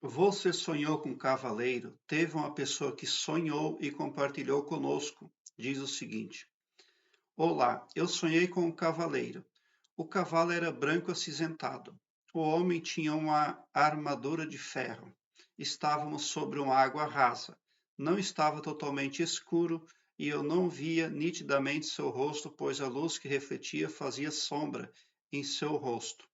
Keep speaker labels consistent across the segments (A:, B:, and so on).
A: Você sonhou com um cavaleiro? Teve uma pessoa que sonhou e compartilhou conosco. Diz o seguinte: Olá, eu sonhei com um cavaleiro. O cavalo era branco acinzentado. O homem tinha uma armadura de ferro. Estávamos sobre uma água rasa. Não estava totalmente escuro e eu não via nitidamente seu rosto, pois a luz que refletia fazia sombra em seu rosto.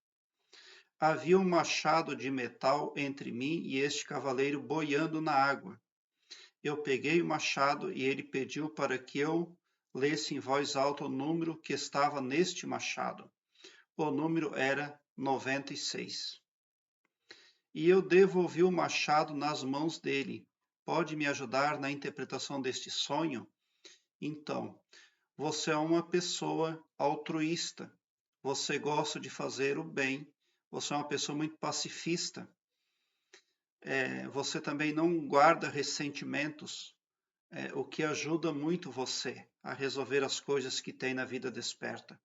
A: Havia um machado de metal entre mim e este cavaleiro boiando na água. Eu peguei o machado e ele pediu para que eu lesse em voz alta o número que estava neste machado. O número era 96. E eu devolvi o machado nas mãos dele. Pode me ajudar na interpretação deste sonho? Então, você é uma pessoa altruísta. Você gosta de fazer o bem. Você é uma pessoa muito pacifista. Você também não guarda ressentimentos, o que ajuda muito você a resolver as coisas que tem na vida desperta.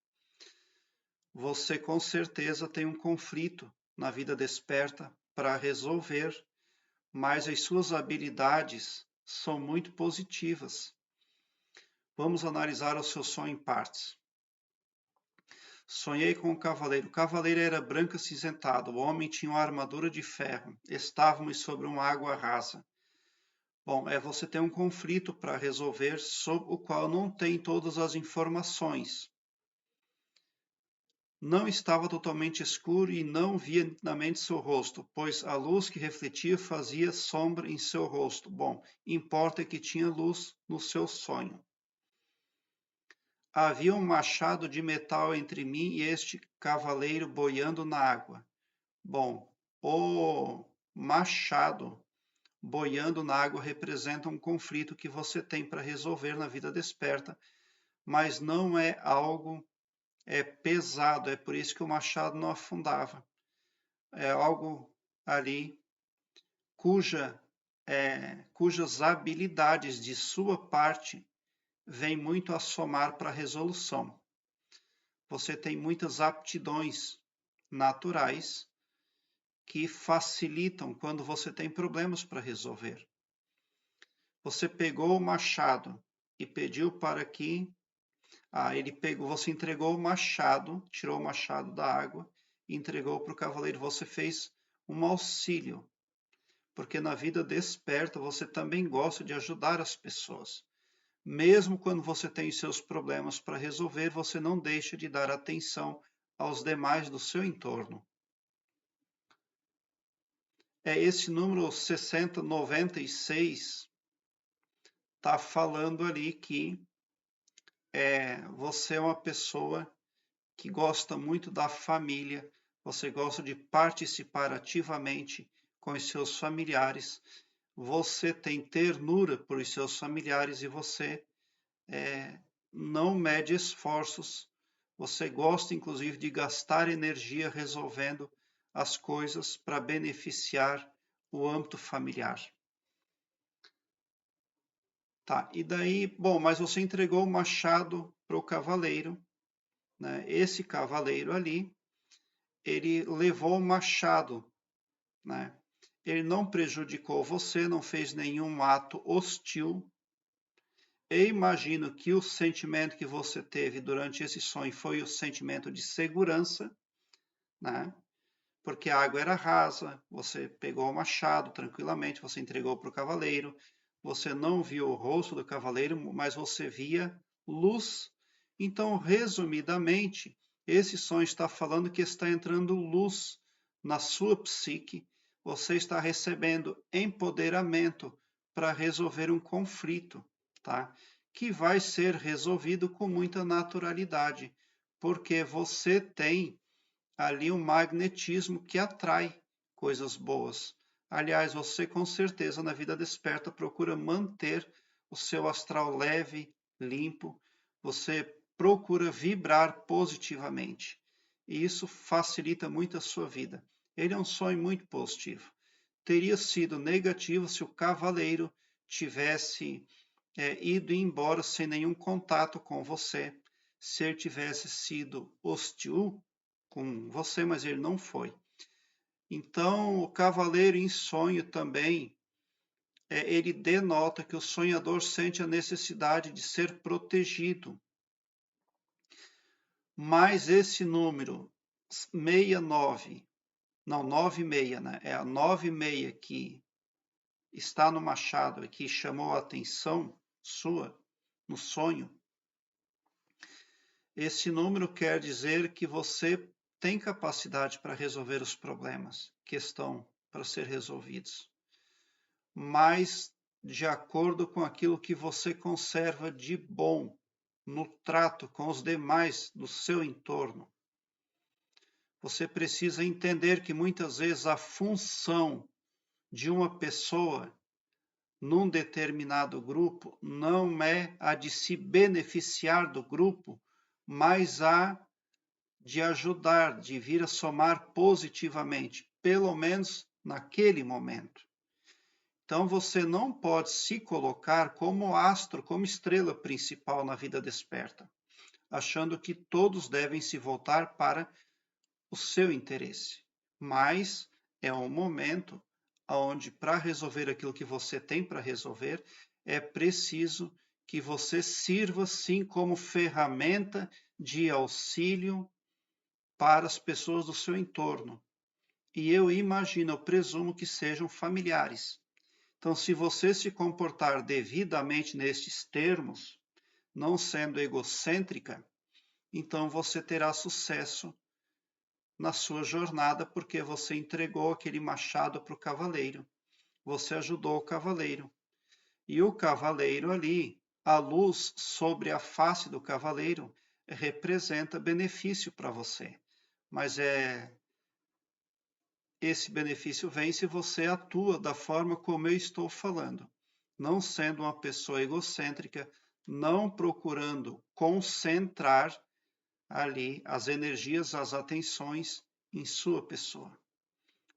A: Você com certeza tem um conflito na vida desperta para resolver, mas as suas habilidades são muito positivas. Vamos analisar o seu sonho em partes. Sonhei com um cavaleiro. O cavaleiro era branco acinzentado. O homem tinha uma armadura de ferro. Estávamos sobre uma água rasa. Bom, você tem um conflito para resolver sobre o qual não tem todas as informações. Não estava totalmente escuro e não via nitidamente seu rosto, pois a luz que refletia fazia sombra em seu rosto. Bom, importa que tinha luz no seu sonho. Havia um machado de metal entre mim e este cavaleiro boiando na água. Bom, o machado boiando na água representa um conflito que você tem para resolver na vida desperta, mas não é algo pesado, é por isso que o machado não afundava. É algo ali cujas habilidades de sua parte vêm muito a somar para a resolução. Você tem muitas aptidões naturais que facilitam quando você tem problemas para resolver. Você pegou o machado e pediu para que você entregou o machado, tirou o machado da água e entregou para o cavaleiro. Você fez um auxílio, porque na vida desperta você também gosta de ajudar as pessoas. Mesmo quando você tem seus problemas para resolver, você não deixa de dar atenção aos demais do seu entorno. Esse número 6096 está falando ali que você é uma pessoa que gosta muito da família, você gosta de participar ativamente com os seus familiares, você tem ternura por os seus familiares e você não mede esforços, você gosta inclusive de gastar energia resolvendo as coisas para beneficiar o âmbito familiar. Tá, e daí, bom, mas você entregou o machado para o cavaleiro, né? Esse cavaleiro ali, ele levou o machado, né? Ele não prejudicou você, não fez nenhum ato hostil. Eu imagino que o sentimento que você teve durante esse sonho foi o sentimento de segurança, né? Porque a água era rasa, você pegou o machado tranquilamente, você entregou para o cavaleiro, você não viu o rosto do cavaleiro, mas você via luz. Então, resumidamente, esse sonho está falando que está entrando luz na sua psique, você está recebendo empoderamento para resolver um conflito, tá? Que vai ser resolvido com muita naturalidade, porque você tem ali um magnetismo que atrai coisas boas. Aliás, você com certeza na vida desperta procura manter o seu astral leve, limpo, você procura vibrar positivamente. E isso facilita muito a sua vida. Ele é um sonho muito positivo. Teria sido negativo se o cavaleiro tivesse ido embora sem nenhum contato com você, se ele tivesse sido hostil com você, mas ele não foi. Então, o cavaleiro em sonho também, ele denota que o sonhador sente a necessidade de ser protegido. Mas esse número 69, não, 96, né? É a 96 que está no machado e que chamou a atenção sua no sonho. Esse número quer dizer que você tem capacidade para resolver os problemas que estão para ser resolvidos, mas de acordo com aquilo que você conserva de bom no trato com os demais do seu entorno. Você precisa entender que muitas vezes a função de uma pessoa num determinado grupo não é a de se beneficiar do grupo, mas a de ajudar, de vir a somar positivamente, pelo menos naquele momento. Então você não pode se colocar como astro, como estrela principal na vida desperta, achando que todos devem se voltar para o seu interesse. Mas é um momento onde, para resolver aquilo que você tem para resolver, é preciso que você sirva sim como ferramenta de auxílio para as pessoas do seu entorno. E eu imagino, eu presumo que sejam familiares. Então, se você se comportar devidamente nestes termos, não sendo egocêntrica, então você terá sucesso na sua jornada, porque você entregou aquele machado para o cavaleiro. Você ajudou o cavaleiro. E o cavaleiro ali, a luz sobre a face do cavaleiro, representa benefício para você. Mas esse benefício vem se você atua da forma como eu estou falando, não sendo uma pessoa egocêntrica, não procurando concentrar ali as energias, as atenções em sua pessoa.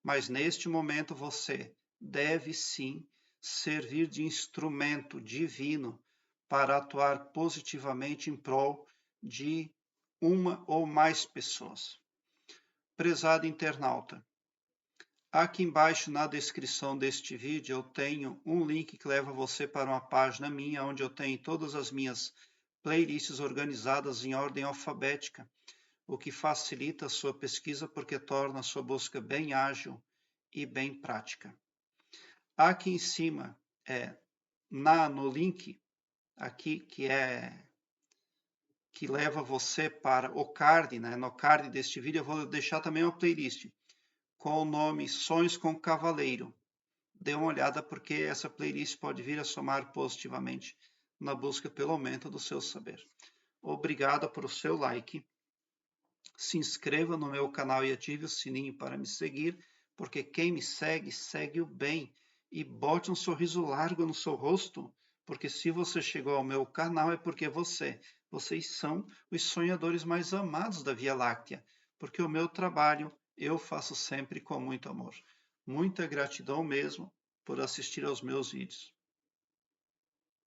A: Mas neste momento você deve sim servir de instrumento divino para atuar positivamente em prol de uma ou mais pessoas. Prezado internauta, aqui embaixo na descrição deste vídeo eu tenho um link que leva você para uma página minha, onde eu tenho todas as minhas playlists organizadas em ordem alfabética, o que facilita a sua pesquisa porque torna a sua busca bem ágil e bem prática. Aqui em cima, no link, aqui que leva você para o card, né? No card deste vídeo eu vou deixar também uma playlist com o nome Sonhos com Cavaleiro. Dê uma olhada porque essa playlist pode vir a somar positivamente na busca pelo aumento do seu saber. Obrigado por o seu like. Se inscreva no meu canal e ative o sininho para me seguir, porque quem me segue, segue o bem. E bote um sorriso largo no seu rosto, porque se você chegou ao meu canal é porque vocês são os sonhadores mais amados da Via Láctea, porque o meu trabalho eu faço sempre com muito amor. Muita gratidão mesmo por assistir aos meus vídeos.